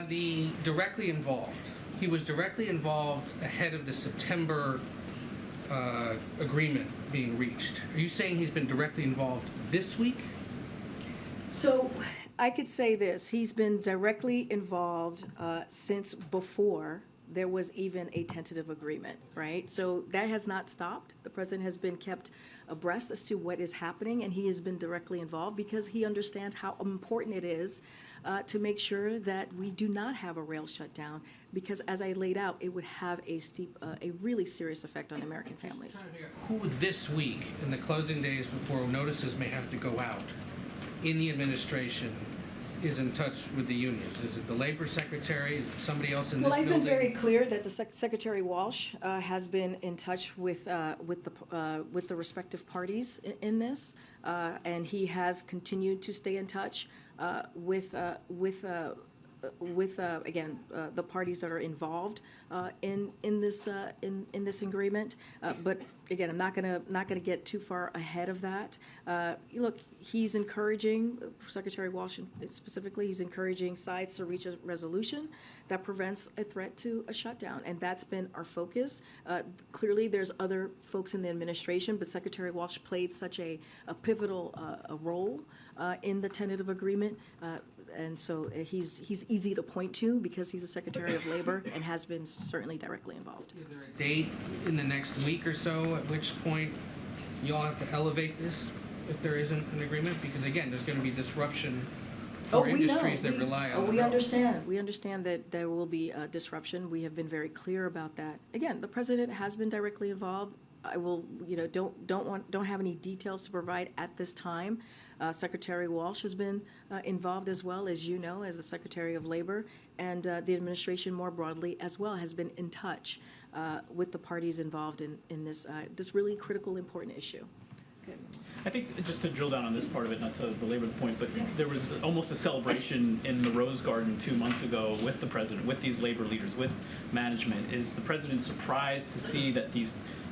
the directly involved, he was directly involved ahead of the September agreement being reached. Are you saying he's been directly involved this week? So I could say this, he's been directly involved since before there was even a tentative agreement, right? So that has not stopped. The president has been kept abreast as to what is happening, and he has been directly involved because he understands how important it is to make sure that we do not have a rail shutdown, because as I laid out, it would have a really serious effect on American families. Who this week, in the closing days before notices may have to go out, in the administration is in touch with the unions? Is it the labor secretary? Is it somebody else in this building? Well, I've been very clear that the Secretary Walsh has been in touch with the respective parties in this, and he has continued to stay in touch with again the parties that are involved in this agreement. But again, I'm not gonna get too far ahead of that. Look, he's encouraging, Secretary Walsh specifically, he's encouraging sides to reach a resolution that prevents a threat to a shutdown, and that's been our focus. Clearly, there's other folks in the administration, but Secretary Walsh played such a pivotal role in the tentative agreement. And so he's easy to point to because he's a Secretary of Labor and has been certainly directly involved. Is there a date in the next week or so at which point y'all have to elevate this if there isn't an agreement? Because again, there's going to be disruption for industries that rely on the we roads. understand. We understand that there will be disruption. We have been very clear about that. Again, the president has been directly involved. I will, don't have any details to provide at this time. Secretary Walsh has been involved as well, as you know, as the Secretary of Labor, and the administration more broadly as well has been in touch with the parties involved in this really critical, important issue. Okay. I think just to drill down on this part of it, not to belabor the point, but there was almost a celebration in the Rose Garden 2 months ago with the president, with these labor leaders, with management. Is the president surprised to see that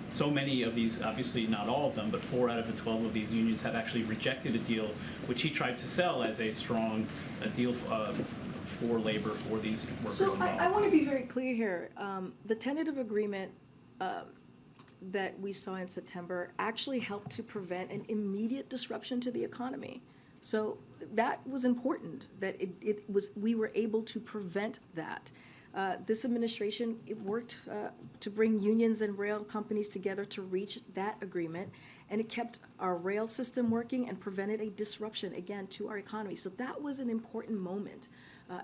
so many of these, obviously not all of them, but 4 out of the 12 of these unions have actually rejected a deal which he tried to sell as a strong deal for labor for these workers involved? So I want to be very clear here. The tentative agreement that we saw in September actually helped to prevent an immediate disruption to the economy. So that was important, that we were able to prevent that. This administration worked to bring unions and rail companies together to reach that agreement, and it kept our rail system working and prevented a disruption, again, to our economy. So that was an important moment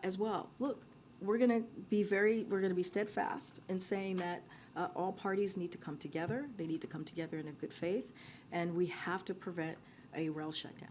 as well. Look, we're going to be steadfast in saying that all parties need to come together. They need to come together in a good faith, and we have to prevent a rail shutdown.